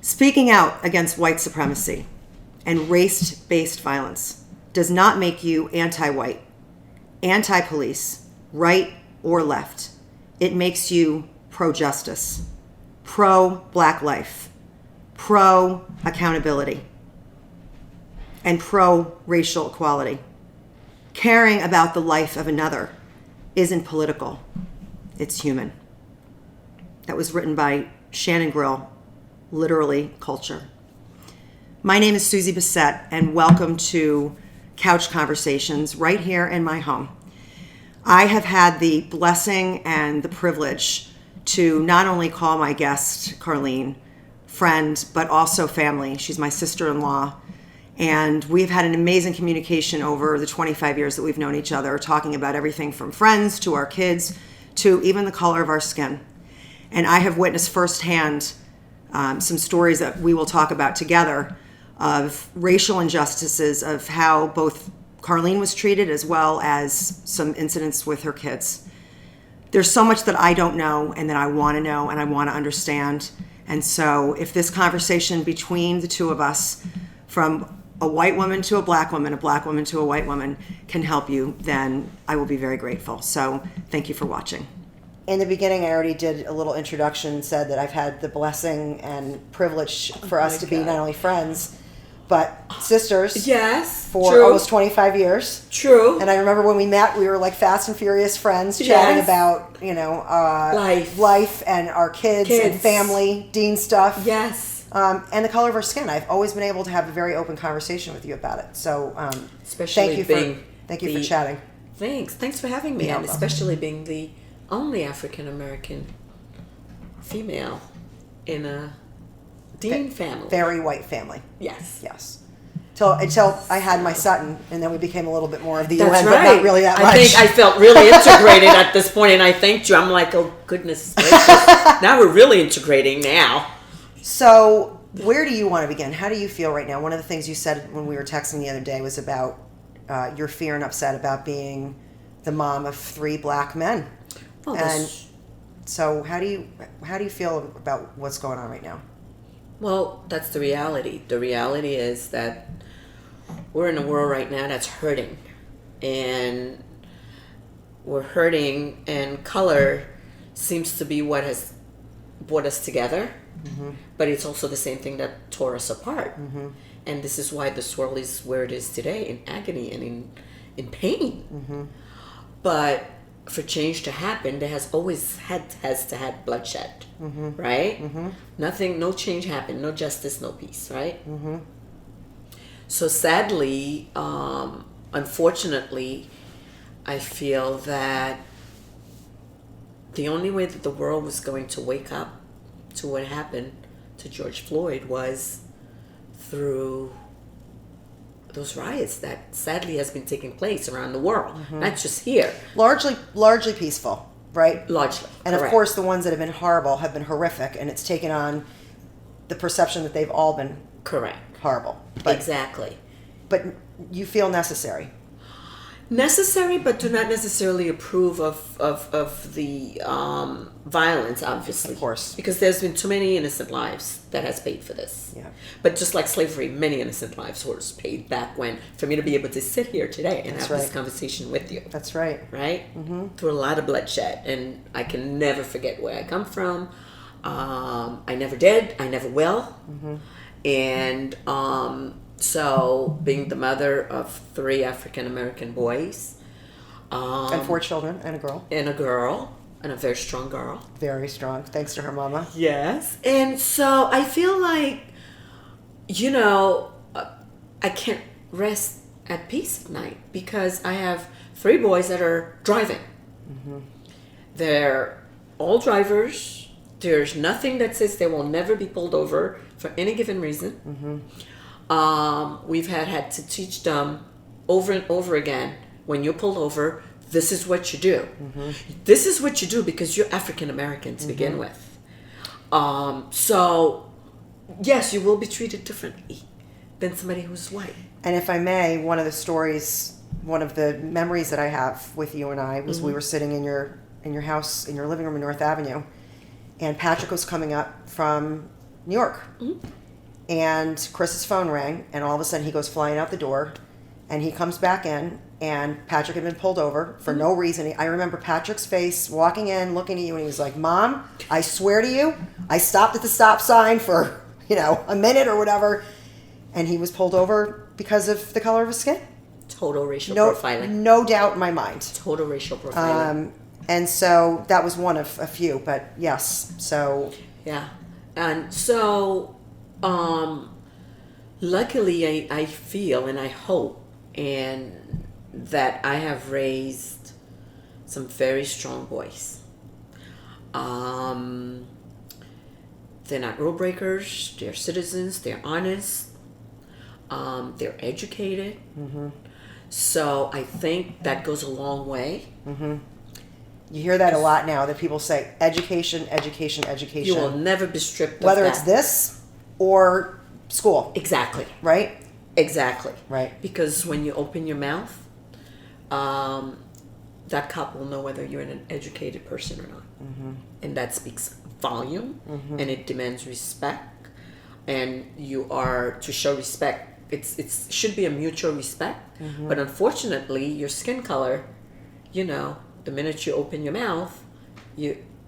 Speaking out against white supremacy and race-based violence does not make you anti-white, anti-police, right or left. It makes you pro-justice, pro-black life, pro-accountability, and pro-racial equality. Caring about the life of another isn't political, it's human. That was written by Shannon Grill, literally culture. My name is Susie Bissett, and welcome to Couch Conversations right here in my home. I have had the blessing and the privilege to not only call my guest, Carline, friend, but also family. She's my sister-in-law, and we've had an amazing communication over the 25 years that we've known each other, talking about everything from friends to our kids to even the color of our skin. And I have witnessed firsthand some stories that we will talk about together of racial injustices, of how both Carline was treated as well as some incidents with her kids. There's so much that I don't know and that I want to know and I want to understand. And so if this conversation between the two of us, from a white woman to a black woman to a white woman, can help you, then I will be very grateful. So thank you for watching. In the beginning, I already did a little introduction, said that I've had the blessing and privilege for us to be not only friends, but sisters. Yes, for true. Almost 25 years. True. And I remember when we met, we were like fast and furious friends, chatting about, life and our kids and family, Dean stuff. Yes. And the color of our skin. I've always been able to have a very open conversation with you about it. So, especially thank you for chatting. Thanks for having me, and especially being the only African American female in a Dean family. Very white family. Yes. Until I had my son, and then we became a little bit more of the UN, right. but not really that much. I think I felt really integrated at this point, and I thanked you. I'm like, oh, goodness gracious. Now we're really integrating now. So where do you want to begin? How do you feel right now? One of the things you said when we were texting the other day was about your fear and upset about being the mom of 3 black men. Oh, and so how do you feel about what's going on right now? Well, that's the reality. The reality is that we're in a world right now that's hurting. And we're hurting, and color seems to be what has brought us together. Mm-hmm. But it's also the same thing that tore us apart. Mm-hmm. And this is why this world is where it is today, in agony and in pain. Mm-hmm. But for change to happen, there has to have bloodshed, mm-hmm. right? Mm-hmm. No change happened, no justice, no peace, right? Mm-hmm. So sadly, unfortunately, I feel that the only way that the world was going to wake up to what happened to George Floyd was through those riots that sadly has been taking place around the world, mm-hmm. not just here. Largely peaceful, right? Largely, and correct. Of course, the ones that have been horrible have been horrific, and it's taken on the perception that they've all been horrible. But, exactly. But you feel necessary. Necessary, but do not necessarily approve of the violence, obviously. Of course. Because there's been too many innocent lives that has paid for this. Yeah. But just like slavery, many innocent lives were paid back when, for me to be able to sit here today and have this conversation with you. That's right. Right? Mm-hmm. Through a lot of bloodshed. And I can never forget where I come from. I never did. I never will. Mm-hmm. And so, being the mother of 3 African American boys, and 4 children, and a girl, and a very strong girl, very strong, thanks to her mama. Yes, and so I feel like, I can't rest at peace at night because I have 3 boys that are driving. Mm-hmm. They're all drivers. There's nothing that says they will never be pulled over for any given reason. Mm-hmm. We've had to teach them over and over again, when you're pulled over, this is what you do. Mm-hmm. This is what you do because you're African American to begin with. So, yes, you will be treated differently than somebody who's white. And if I may, one of the memories that I have with you and I was we were sitting in your house, in your living room in North Avenue, and Patrick was coming up from New York. And Chris's phone rang, and all of a sudden he goes flying out the door, and he comes back in, and Patrick had been pulled over for no reason. I remember Patrick's face walking in, looking at you, and he was like, Mom, I swear to you, I stopped at the stop sign for, a minute or whatever, and he was pulled over because of the color of his skin. Total racial profiling. No doubt in my mind. Total racial profiling. And so that was one of a few, but yes, so. Yeah. And so, luckily I feel and I hope and that I have raised some very strong boys. They're not rule breakers, they're citizens, they're honest, they're educated. So I think that goes a long way. You hear that a lot now, that people say education, education, education. You will never be stripped of whether that. it's this or school. Exactly. Right? Exactly. Right. Because when you open your mouth, that cop will know whether you're an educated person or not. And that speaks volume, and it demands respect. And you are to show respect. It should be a mutual respect. But unfortunately, your skin color, the minute you open your mouth,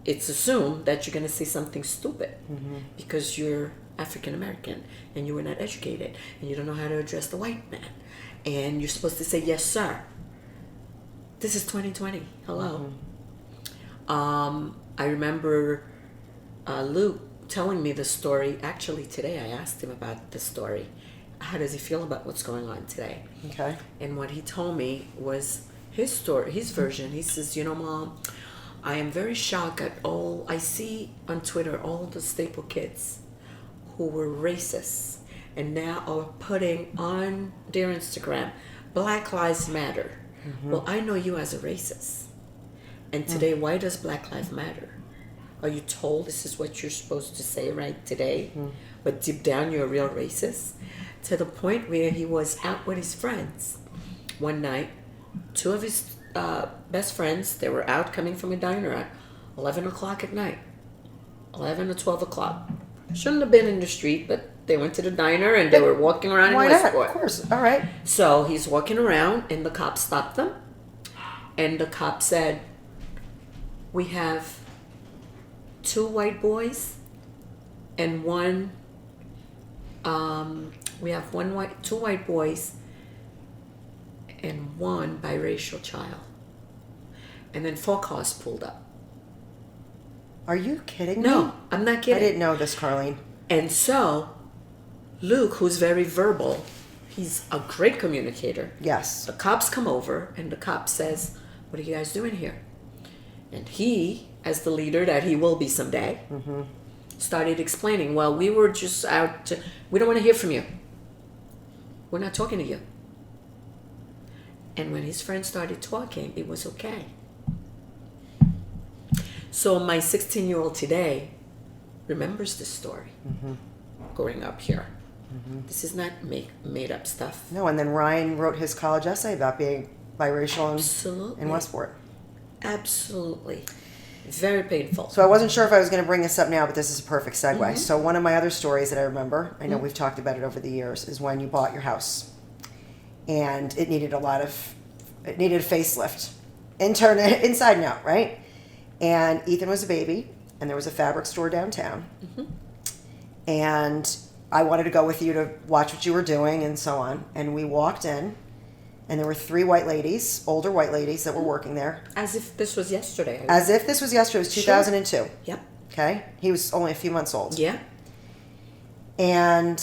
it's assumed that you're going to say something stupid because you're African American and you were not educated and you don't know how to address the white man, and you're supposed to say yes sir. This is 2020. Hello. I remember Luke telling me the story. Actually, today I asked him about the story. How does he feel about what's going on today? Okay. And what he told me was his story, his version. He says, Mom, I am very shocked at all I see on Twitter, all the staple kids who were racist and now are putting on their Instagram, Black Lives Matter. Well, I know you as a racist. And today, why does Black Lives Matter? Are you told this is what you're supposed to say right today? But deep down, you're a real racist? To the point where he was out with his friends one night. Two of his best friends, they were out coming from a diner at 11 o'clock at night. 11 or 12 o'clock. Shouldn't have been in the street, but they went to the diner and they were walking around in Westport. Why not? Of course. All right. So he's walking around and the cop stopped them. And the cop said, we have two white boys and two white boys and one biracial child. And then 4 cars pulled up. Are you kidding me? No, I'm not kidding. I didn't know this, Carline. And so, Luke, who's very verbal, he's a great communicator. Yes. The cops come over, and the cop says, what are you guys doing here? And he, as the leader that he will be someday, started explaining, well, we were just out we don't want to hear from you. We're not talking to you. And when his friends started talking, it was okay. So my 16-year-old today remembers this story growing up here. This is not made up stuff. No, and then Ryan wrote his college essay about being biracial in Westport. Absolutely. Very painful. So I wasn't sure if I was going to bring this up now, but this is a perfect segue. So one of my other stories that I remember, I know we've talked about it over the years, is when you bought your house. And it needed a facelift. Inside and out, right? And Ethan was a baby, and there was a fabric store downtown. And I wanted to go with you to watch what you were doing and so on. And we walked in, and there were 3 white ladies, older white ladies that were working there. As if this was yesterday. As if this was yesterday. It was 2002. Sure. Yep. Okay? He was only a few months old. Yeah. And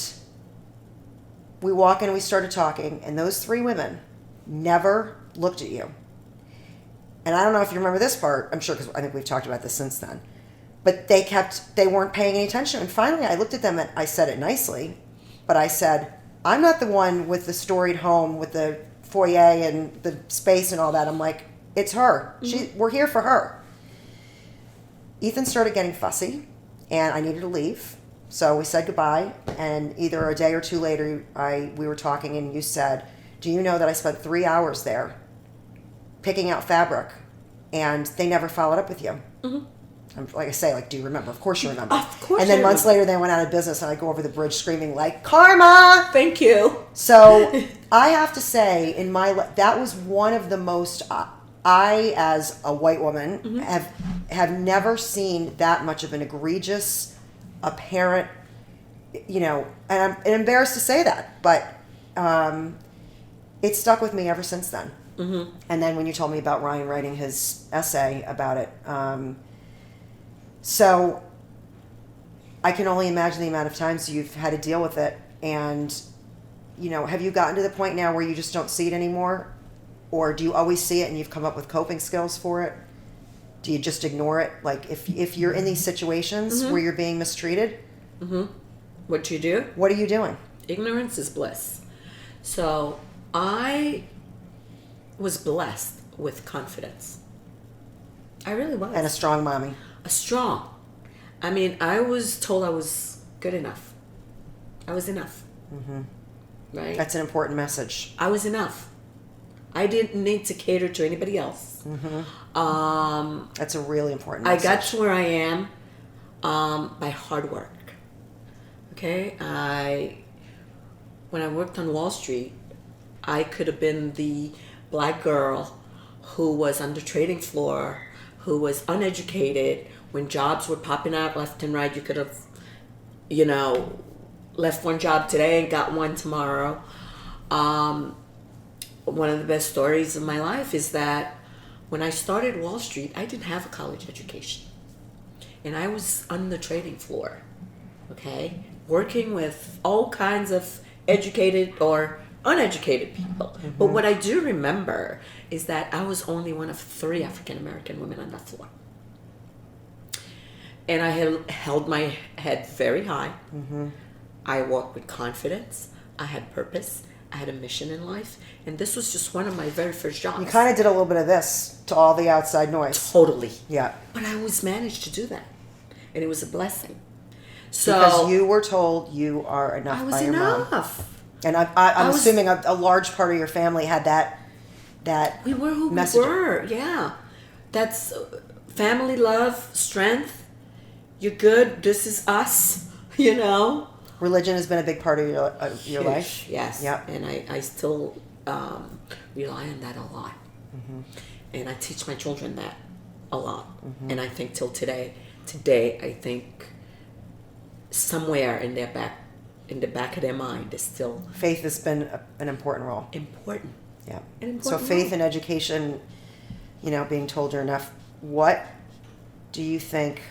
we walk in and we started talking, and those 3 women never looked at you. And I don't know if you remember this part. I'm sure, because I think we've talked about this since then. But they weren't paying any attention. And finally, I looked at them and I said it nicely, but I said, I'm not the one with the storied home with the foyer and the space and all that. I'm like, it's her. We're here for her. Ethan started getting fussy, and I needed to leave. So we said goodbye, and either a day or 2 later, we were talking, and you said, do you know that I spent 3 hours there picking out fabric, and they never followed up with you? Like I say, like, do you remember? Of course you remember. Of course And then I months remember. later, they went out of business, and I go over the bridge screaming like, "Karma!" Thank you. So I have to say, that was one of the most. I, as a white woman, have never seen that much of an egregious, apparent, and I'm embarrassed to say that, but it stuck with me ever since then. Mm-hmm. And then when you told me about Ryan writing his essay about it, so I can only imagine the amount of times you've had to deal with it. And, have you gotten to the point now where you just don't see it anymore? Or do you always see it and you've come up with coping skills for it? Do you just ignore it? Like, if you're in these situations where you're being mistreated, What you do? what are you doing? Ignorance is bliss. So I was blessed with confidence. I really was. And a strong mommy. A strong. I mean, I was told I was good enough. I was enough. Mm-hmm. Right? That's an important message. I was enough. I didn't need to cater to anybody else. Mm-hmm. That's a really important message. I got to where I am by hard work. Okay? When I worked on Wall Street, I could have been the black girl who was on the trading floor, who was uneducated. When jobs were popping out left and right, you could have, left one job today and got one tomorrow. One of the best stories of my life is that when I started Wall Street, I didn't have a college education. And I was on the trading floor, okay? Working with all kinds of educated or uneducated people. Mm-hmm. But what I do remember is that I was only one of 3 African American women on that floor. And I had held my head very high. Mm-hmm. I walked with confidence. I had purpose. I had a mission in life. And this was just one of my very first jobs. You kind of did a little bit of this to all the outside noise. Totally. Yeah. But I was managed to do that. And it was a blessing. So because you were told you are enough by your mom. I was enough. And I'm assuming a large part of your family had that we were who message. We were, yeah. That's family love, strength. You're good. This is us, Religion has been a big part of your Huge, life. Yes. Yep. And I still rely on that a lot. Mm-hmm. And I teach my children that a lot. Mm-hmm. And I think till today, I think somewhere in the back of their mind is still faith has been an important role. Important. Yeah. An important so faith role. and education, being told you're enough. What do you think?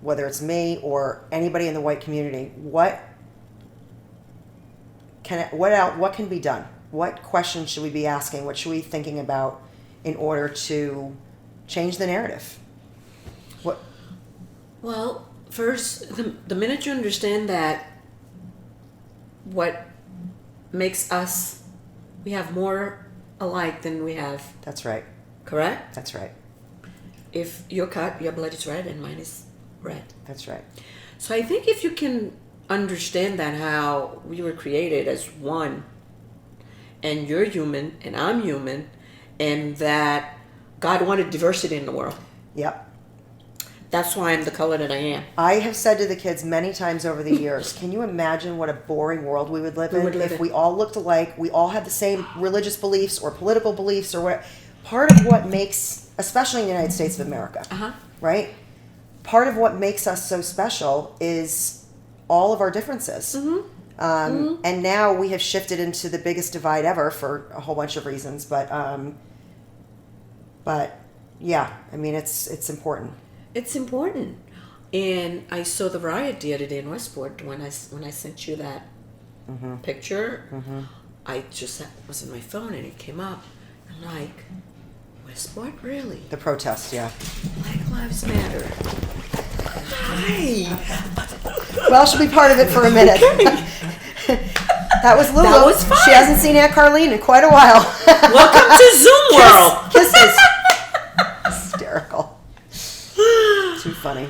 Whether it's me or anybody in the white community, what can be done? What questions should we be asking? What should we be thinking about in order to change the narrative? Well, first, the minute you understand that what makes us, we have more alike than we have. That's right. Correct? That's right. If you're cut, your blood is red and mine is red. That's right. So I think if you can understand that how we were created as one, and you're human and I'm human, and that God wanted diversity in the world. Yep. That's why I'm the color that I am. I have said to the kids many times over the years, can you imagine what a boring world we would live in if we all looked alike, we all had the same religious beliefs or political beliefs or what? Part of what makes, especially in the United States of America, right? Part of what makes us so special is all of our differences. Mm-hmm. And now we have shifted into the biggest divide ever for a whole bunch of reasons. But yeah, I mean, it's important. It's important. And I saw the riot the other day in Westport when I sent you that picture. Mm-hmm. I just was on my phone and it came up. I'm like, Westport, really? The protest, yeah. Black Lives Matter. Hi. Well, she'll be part of it for a minute. That was Lulu. That was fun. She hasn't seen Aunt Carline in quite a while. Welcome to Zoom World. Kisses. Hysterical. Too funny.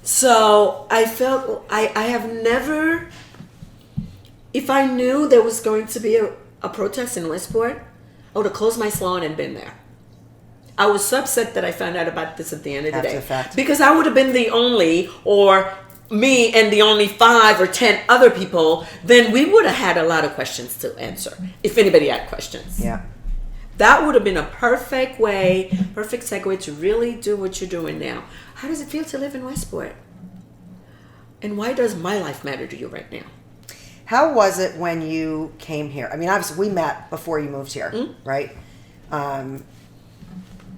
So I felt I have never, if I knew there was going to be a protest in Westport, I would have closed my salon and been there. I was so upset that I found out about this at the end of the After day. the fact. Because I would have been the only, or me and the only 5 or 10 other people, then we would have had a lot of questions to answer, if anybody had questions. Yeah. That would have been a perfect segue to really do what you're doing now. How does it feel to live in Westport? And why does my life matter to you right now? How was it when you came here? I mean, obviously, we met before you moved here, right?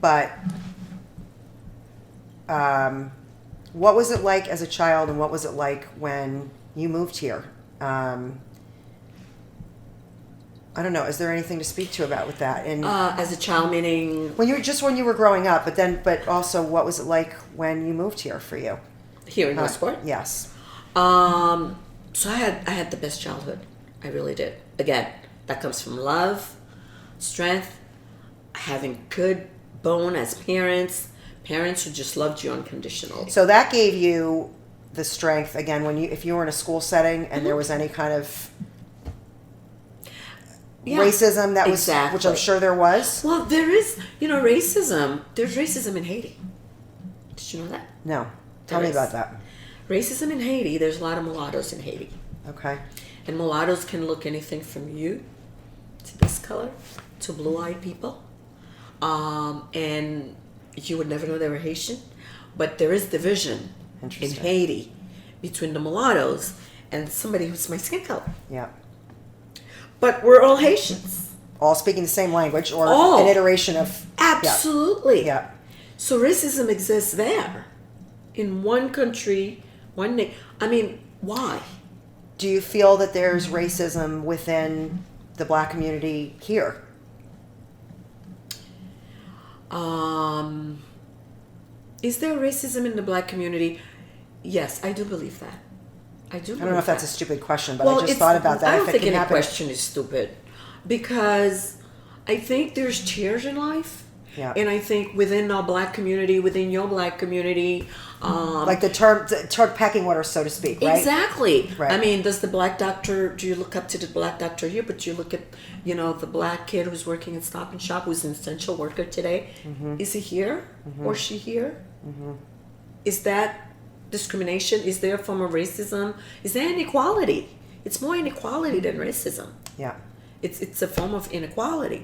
But what was it like as a child, and what was it like when you moved here? I don't know. Is there anything to speak to about with that? And As a child, meaning when you were growing up, but also what was it like when you moved here for you? here in Westport? Yes. So I had the best childhood. I really did. Again, that comes from love, strength, having good bone as parents who just loved you unconditionally. So that gave you the strength again if you were in a school setting and there was any kind of racism that was, exactly. which I'm sure there was. Well, there is, racism. There's racism in Haiti. Did you know that? No, tell There me is. about that. Racism in Haiti. There's a lot of mulattoes in Haiti, Okay. and mulattoes can look anything from you to this color to blue-eyed people, and you would never know they were Haitian. But there is division in Interesting. Haiti between the mulattoes and somebody who's my skin color. Yeah. But we're all Haitians. All speaking the same language or All. an iteration of. Absolutely. Yeah. So racism exists there, in one country, one name. I mean, why? Do you feel that there's racism within the black community here? Is there racism in the black community? Yes, I do believe that. I do. I don't know if that's a stupid question, but I just it's- thought about that. I don't if it think can any happen. question is stupid, because I think there's tears in life, Yeah. and I think within our black community, within your black community, Like the term pecking order, so to speak, right? exactly. Right. I mean, does the black doctor? Do you look up to the black doctor here? But you look at, the black kid who's working at Stop and Shop, who's an essential worker today. Mm-hmm. Is he here or she here? Is that discrimination? Is there a form of racism? Is there inequality? It's more inequality than racism. Yeah. It's a form of inequality.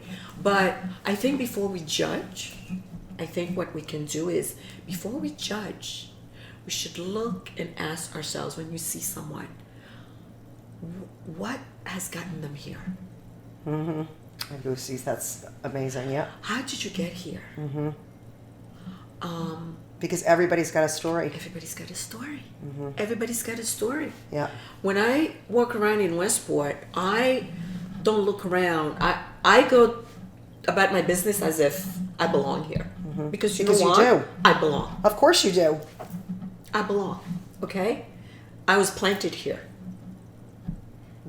But I think before we judge, I think what we can do is, before we judge, we should look and ask ourselves, when you see someone, what has gotten them here? I do see. That's amazing. Yeah. How did you get here? Because everybody's got a story. Everybody's got a story. Everybody's got a story. Yeah. When I walk around in Westport, I don't look around. I go about my business as if I belong here. Because you Because know you what? do. I belong. Of course you do. I belong. Okay? I was planted here.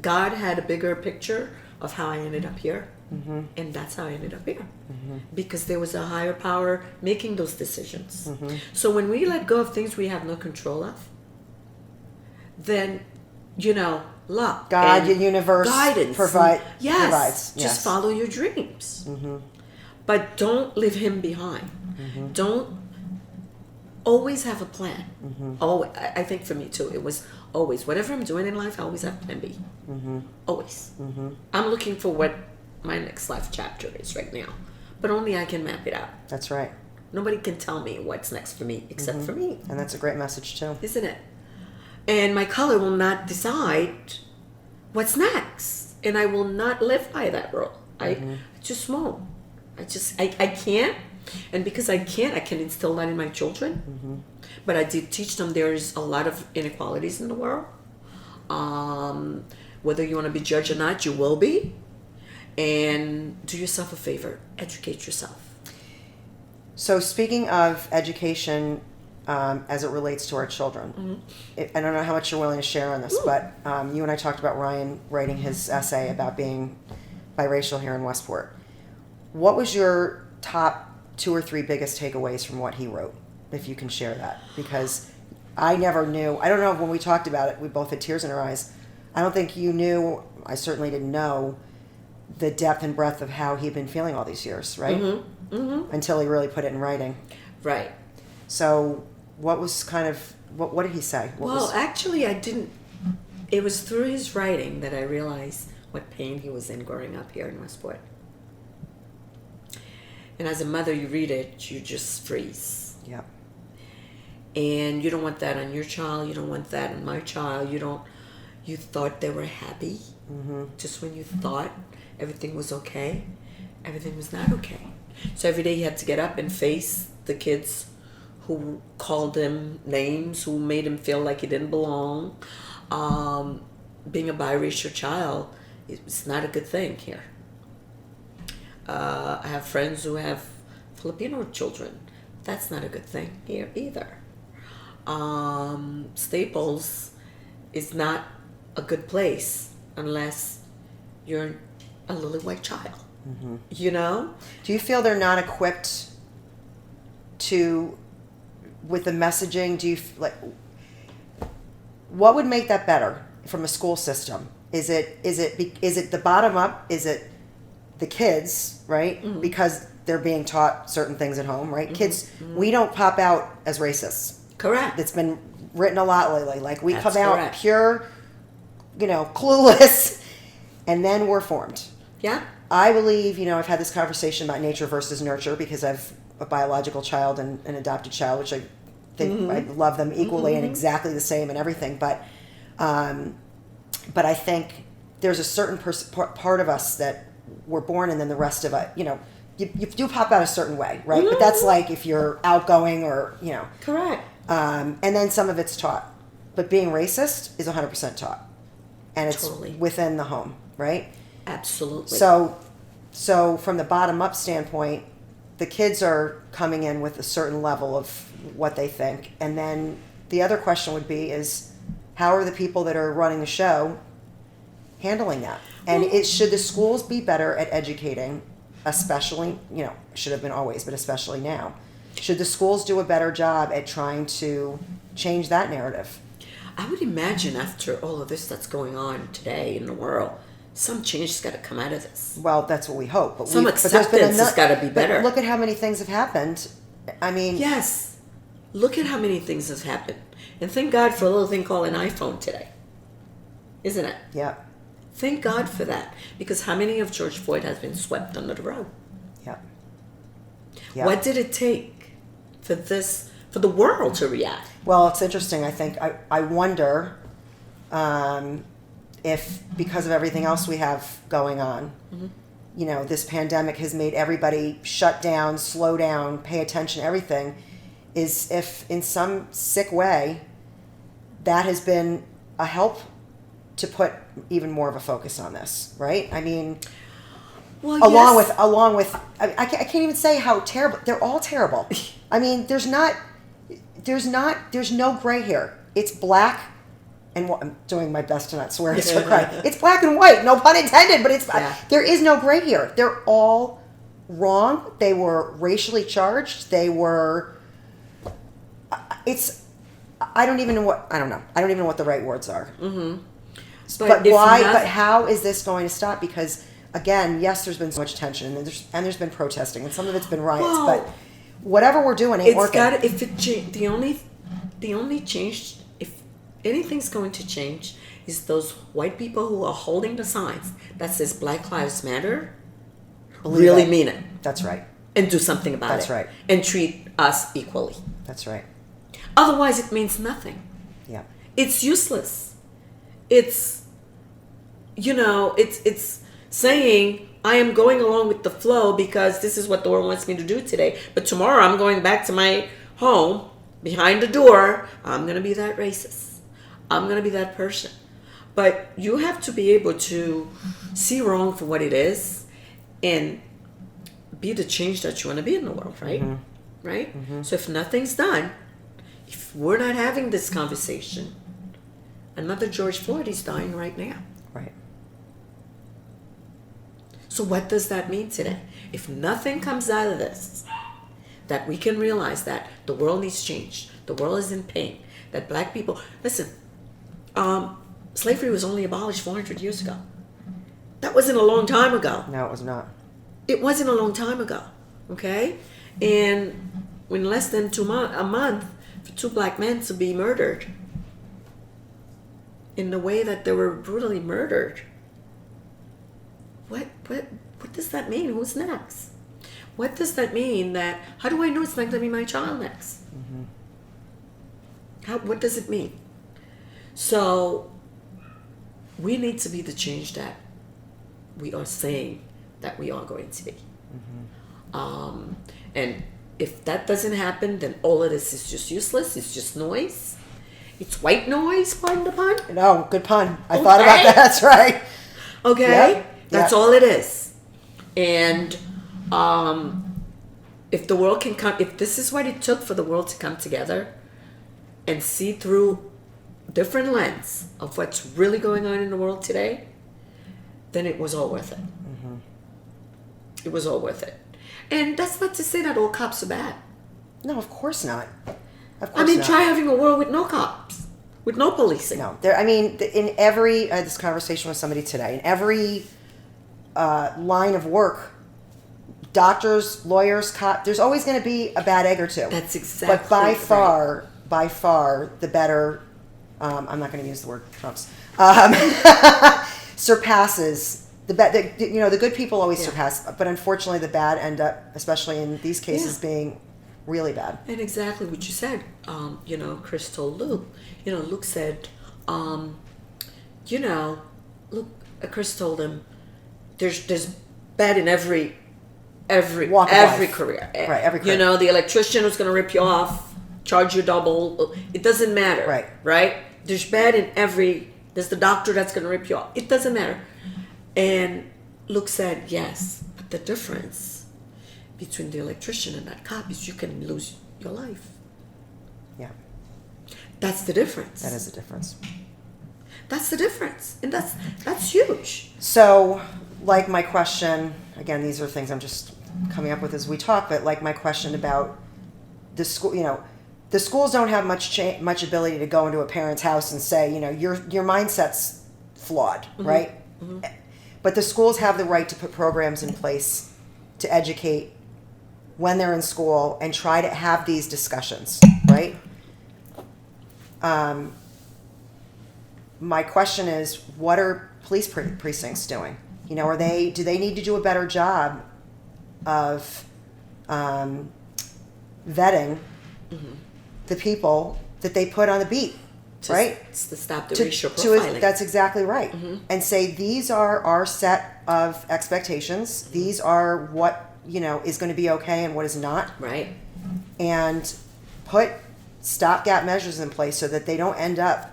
God had a bigger picture of how I ended up here. And that's how I ended up here. Because there was a higher power making those decisions. So when we let go of things we have no control of, then, luck, God, and the universe, guidance, provides. Just Yes. follow your dreams. But don't leave him behind. Don't always have a plan. Always, I think for me too, it was always, whatever I'm doing in life, I always have plan B. Always. I'm looking for what my next life chapter is right now, but only I can map it out. That's right. Nobody can tell me what's next for me except for me, And that's a great message too. isn't it? And my color will not decide what's next, and I will not live by that rule. I just won't. I can't, and because I can't, I can instill that in my children. But I did teach them there's a lot of inequalities in the world. Whether you want to be judged or not, you will be. And do yourself a favor, educate yourself. So speaking of education, as it relates to our children, I don't know how much you're willing to share on this, but you and I talked about Ryan writing his essay about being biracial here in Westport. What was your top 2 or 3 biggest takeaways from what he wrote, if you can share that? Because I never knew. I don't know, when we talked about it, we both had tears in our eyes. I don't think you knew, I certainly didn't know, the depth and breadth of how he'd been feeling all these years, right? until he really put it in writing. Right. So, what was kind of what did he say? Actually, I didn't. It was through his writing that I realized what pain he was in growing up here in Westport. And as a mother, you read it, you just freeze. Yeah. And you don't want that on your child. You don't want that on my child. You thought they were happy. Just when you thought everything was okay, everything was not okay. So every day you had to get up and face the kids who called him names, who made him feel like he didn't belong. Being a biracial child, it's not a good thing here. I have friends who have Filipino children. That's not a good thing here either. Staples is not a good place unless you're a lily white child. You know? Do you feel they're not equipped with the messaging? Do you what would make that better from a school system? Is it the bottom up? Is it the kids, right? Because they're being taught certain things at home, right? Kids, we don't pop out as racists. Correct. It's been written a lot lately. Like we That's come out correct. pure, clueless, and then we're formed. Yeah. I believe, I've had this conversation about nature versus nurture because I've a biological child and an adopted child, which I think I love them equally and exactly the same and everything. But I think there's a certain part of us that we're born, and then the rest of it, you do pop out a certain way, right? But that's like if you're outgoing or, Correct. and then some of it's taught. But being racist is 100% taught. And it's Totally. within the home, right? Absolutely. So from the bottom up standpoint, the kids are coming in with a certain level of what they think. And then the other question would be is how are the people that are running the show handling that? And should the schools be better at educating, especially, should have been always, but especially now. Should the schools do a better job at trying to change that narrative? I would imagine after all of this that's going on today in the world, some change has got to come out of this. Well, that's what we hope. But Some acceptance has got to be better. But look at how many things have happened. I mean... Yes. Look at how many things have happened. And thank God for a little thing called an iPhone today. Isn't it? Yeah. Thank God for that. Because how many of George Floyd has been swept under the rug? Yeah. What did it take for the world to react? Well, it's interesting. I think I wonder if because of everything else we have going on, this pandemic has made everybody shut down, slow down, pay attention, everything, is if in some sick way that has been a help to put even more of a focus on this, right? I mean, along with, I can't even say how terrible, they're all terrible. I mean, there's no gray here. It's black and I'm doing my best to not swear. It's black and white, no pun intended, but there is no gray here. They're all wrong. They were racially charged. They were, I don't even know what the right words are. But why? But how is this going to stop? Because again, yes, there's been so much tension, and there's been protesting, and some of it's been riots. But whatever we're doing ain't working. The only change, if anything's going to change, is those white people who are holding the signs that says Black Lives Matter. Really mean it. That's right. And do something about it. That's right. And treat us equally. That's right. Otherwise, it means nothing. Yeah. It's useless. It's it's saying I am going along with the flow because this is what the world wants me to do today. But tomorrow I'm going back to my home behind the door. I'm going to be that racist. I'm going to be that person. But you have to be able to see wrong for what it is and be the change that you want to be in the world, right? Right? So if nothing's done, if we're not having this conversation, another George Floyd is dying right now. Right. So what does that mean today? If nothing comes out of this, that we can realize that the world needs change, the world is in pain, that black people, listen, slavery was only abolished 400 years ago. That wasn't a long time ago. No, it was not. It wasn't a long time ago. Okay? And in less than a month, for 2 black men to be murdered in the way that they were brutally murdered. What does that mean? Who's next? What does that mean? That how do I know it's not going to be my child next? What does it mean? So we need to be the change that we are saying that we are going to be. And if that doesn't happen, then all of this is just useless. It's just noise. It's white noise, pardon the pun. No, good pun. I thought about that. That's right. Okay? Yep. That's all it is. And if the world can come, if this is what it took for the world to come together and see through different lens of what's really going on in the world today, then it was all worth it. It was all worth it. And that's not to say that all cops are bad. No, of course not. Of course I mean, not. try having a world with no cops, with no policing. No, there. I mean, in every I had this conversation with somebody today. In every line of work, doctors, lawyers, cops, there's always going to be a bad egg or two. That's exactly. But by right. far, the better. I'm not going to use the word Trump's. Surpasses the bad. The good people always surpass, but unfortunately, the bad end up, especially in these cases, being really bad. And exactly what you said. Chris told Luke. Luke said, Chris told him, there's bad in every Walk of life. career. Right, every career. The electrician who's going to rip you off, charge you double. It doesn't matter. Right. Right? There's bad in there's the doctor that's going to rip you off. It doesn't matter. And Luke said, yes, but the difference between the electrician and that cop is you can lose your life. Yeah. That's the difference. That is the difference. That's the difference. And that's huge. So, like my question, again, these are things I'm just coming up with as we talk, but like my question about the school, the schools don't have much ability to go into a parent's house and say, your mindset's flawed, right? But the schools have the right to put programs in place to educate when they're in school and try to have these discussions, right? My question is, what are police precincts doing? Do they need to do a better job of vetting the people that they put on the beat, right? To stop the racial profiling. That's exactly right. And say, these are our set of expectations. These are what, is going to be okay and what is not. Right. And put stopgap measures in place so that they don't end up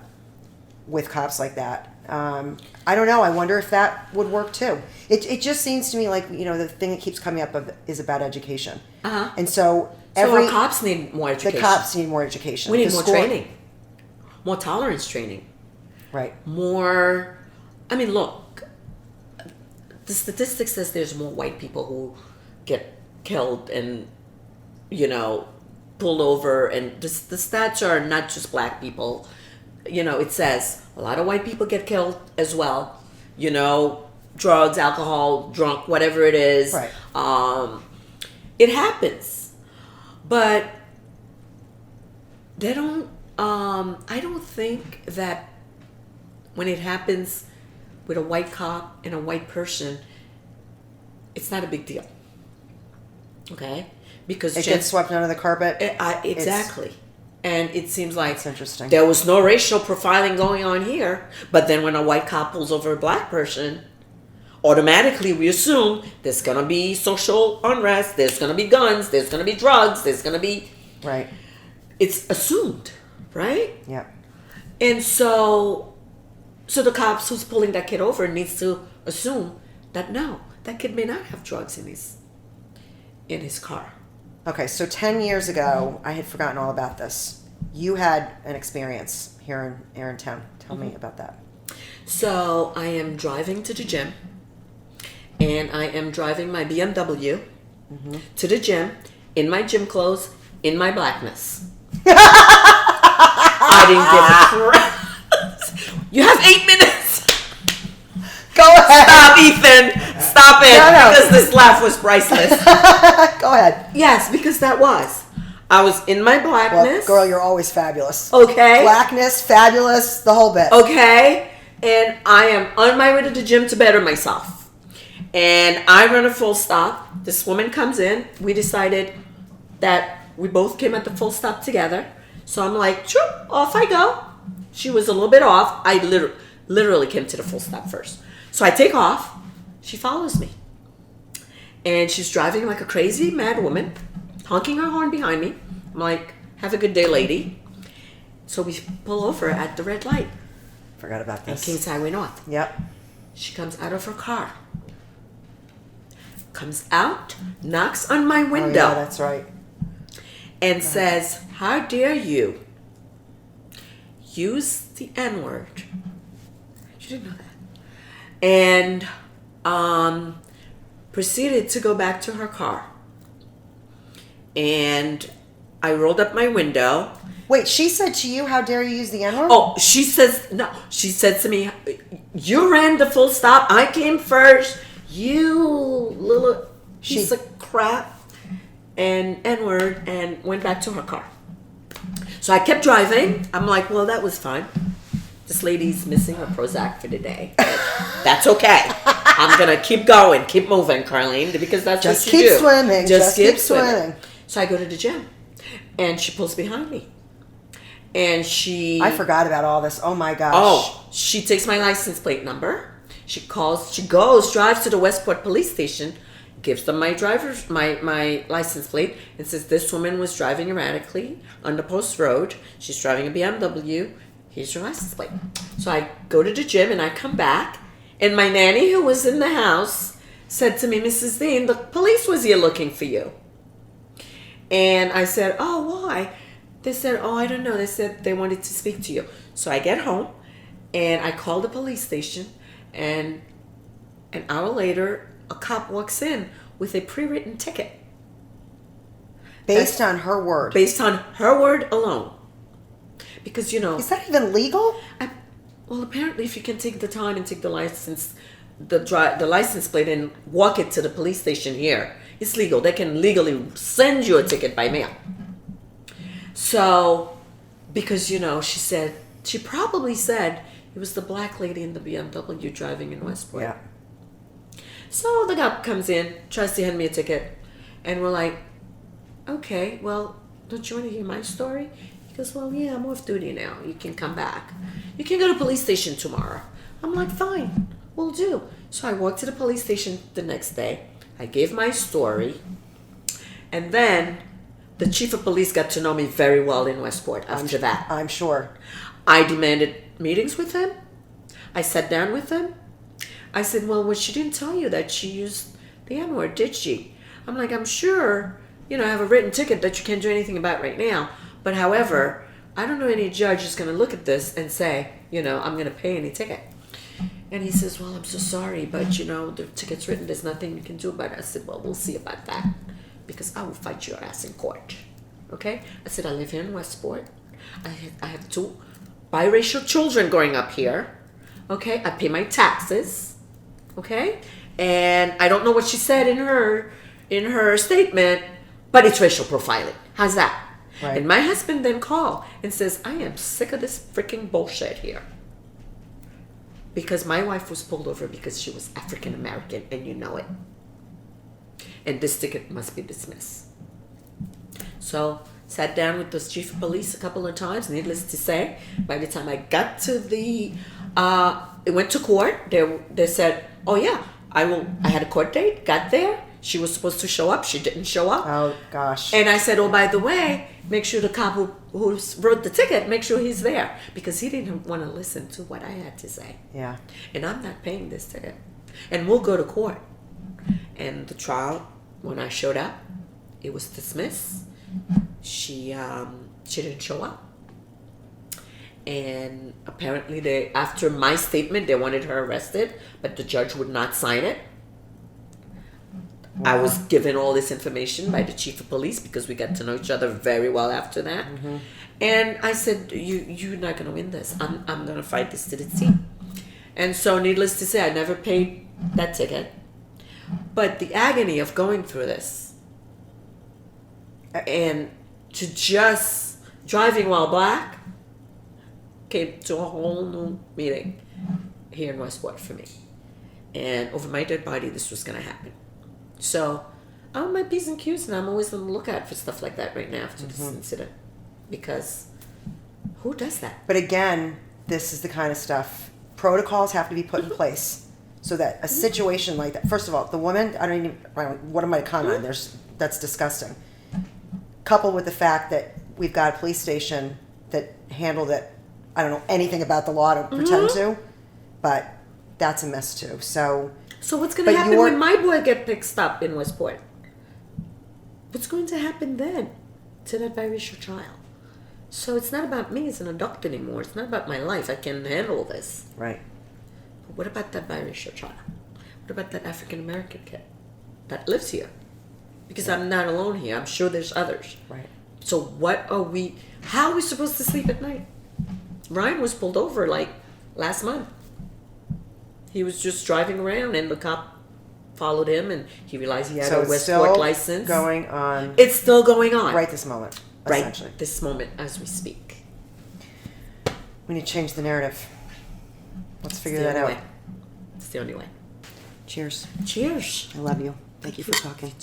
with cops like that. I don't know. I wonder if that would work too. It just seems to me like, the thing that keeps coming up is about education. And so our cops need more education. The cops need more education. We need more training. More tolerance training. Right. More, look, the statistics says there's more white people who get killed and, pulled over. And the stats are not just black people. It says a lot of white people get killed as well. Drugs, alcohol, drunk, whatever it is. Right. It happens. But they don't, I don't think that when it happens with a white cop and a white person, it's not a big deal. Okay? Because it gets swept under the carpet. Exactly. And it seems like that's interesting. There was no racial profiling going on here, but then when a white cop pulls over a black person, automatically we assume there's going to be social unrest, there's going to be guns, there's going to be drugs, there's going to be... Right. It's assumed, right? Yeah. And so the cops who's pulling that kid over needs to assume that no, that kid may not have drugs in his car. Okay, so 10 years ago, I had forgotten all about this. You had an experience here in town. Tell me about that. So I am driving to the gym, and I am driving my BMW to the gym in my gym clothes, in my blackness. I didn't give a crap. You have 8 minutes. Go ahead. Stop, Ethan. Stop. stop it No. because this laugh was priceless. Go ahead. Yes, because that was. I was in my Well, blackness. girl, you're always fabulous. Okay. Blackness, fabulous, the whole bit. Okay. And I am on my way to the gym to better myself. And I run a full stop. This woman comes in. We decided that we both came at the full stop together. So I'm like, sure, off I go. She was a little bit off. I literally came to the full stop first. So I take off. She follows me. And she's driving like a crazy mad woman, honking her horn behind me. I'm like, have a good day, lady. So we pull over at the red light. Forgot about And this. Kings Highway North. Yep. She comes out of her car. Comes out, knocks on my window. Oh, yeah, that's right. And says, how dare you use the N-word? She didn't know that. And proceeded to go back to her car. And I rolled up my window. Wait, she said to you, how dare you use the N-word? Oh, she says, no. She said to me, you ran the full stop. I came first. You little piece of crap. And N-word, and went back to her car. So I kept driving. I'm like, well, that was fun. This lady's missing her Prozac for the day. That's okay. I'm going to keep going, keep moving, Carline, because that's Just what you keep do. swimming. Just keep swimming. So I go to the gym, and she pulls behind me. And she... I forgot about all this. Oh, my gosh. Oh, she takes my license plate number. She drives to the Westport police station, gives them my my license plate, and says this woman was driving erratically on the post road. She's driving a BMW. Here's your license plate. So I go to the gym and I come back, and my nanny who was in the house said to me, Mrs. Dean, the police was here looking for you. And I said, oh, why? They said, oh, I don't know. They said they wanted to speak to you. So I get home and I call the police station, and an hour later, a cop walks in with a pre-written ticket. Based on her word. Based on her word alone. Because, Is that even legal? well, apparently if you can take the time and take the license, the license plate and walk it to the police station here, it's legal. They can legally send you a ticket by mail. So, because, she probably said it was the black lady in the BMW driving in Westport. Yeah. So the cop comes in, tries to hand me a ticket, and we're like, okay, well, don't you want to hear my story? He goes, well, yeah, I'm off duty now. You can come back. You can go to the police station tomorrow. I'm like, fine, we'll do. So I walked to the police station the next day. I gave my story, and then the chief of police got to know me very well in Westport after that. I'm sure. I demanded meetings with him. I sat down with him. I said, well, she didn't tell you that she used the N-word, did she? I'm like, I'm sure, I have a written ticket that you can't do anything about right now. But however, I don't know any judge is going to look at this and say, I'm going to pay any ticket. And he says, well, I'm so sorry, but, the ticket's written. There's nothing you can do about it. I said, well, we'll see about that, because I will fight your ass in court. Okay? I said, I live here in Westport. I have 2 biracial children growing up here. Okay? I pay my taxes. Okay? And I don't know what she said in her statement, but it's racial profiling. How's that? Right. And my husband then called and says, I am sick of this freaking bullshit here. Because my wife was pulled over because she was African American, and you know it. And this ticket must be dismissed. So, sat down with the chief of police a couple of times. Needless to say, by the time I got to it went to court. They said, oh yeah, I had a court date, got there. She was supposed to show up. She didn't show up. Oh, gosh. And I said, oh, by the way, make sure the cop who wrote the ticket, make sure he's there. Because he didn't want to listen to what I had to say. Yeah. And I'm not paying this ticket. And we'll go to court. And the trial, when I showed up, it was dismissed. She didn't show up. And apparently after my statement, they wanted her arrested, but the judge would not sign it. Wow. I was given all this information by the chief of police because we got to know each other very well after that. Mm-hmm. And I said, you're not going to win this. I'm going to fight this to the team. And so needless to say, I never paid that ticket. But the agony of going through this and to just driving while black came to a whole new meaning here in Westport for me. And over my dead body, this was going to happen. So I'm on my P's and Q's, and I'm always on the lookout for stuff like that right now after this incident. Because who does that? But again, this is the kind of stuff, protocols have to be put in place so that a situation like that, first of all, the woman, what am I to comment on? That's disgusting. Coupled with the fact that we've got a police station that handled it, I don't know anything about the law to pretend to, but that's a mess too. So what's going to happen when my boy gets picked up in Westport? What's going to happen then to that biracial child? So it's not about me as an adult anymore. It's not about my life. I can handle this. Right. But what about that biracial child? What about that African American kid that lives here? Because I'm not alone here. I'm sure there's others. Right. So how are we supposed to sleep at night? Ryan was pulled over like last month. He was just driving around and the cop followed him and he realized he had a Westport license. Going on. It's still going on. Right this moment. Essentially. Right this moment as we speak. We need to change the narrative. Let's figure that out. It's the only way. Cheers. Cheers. I love you. Thank you for talking.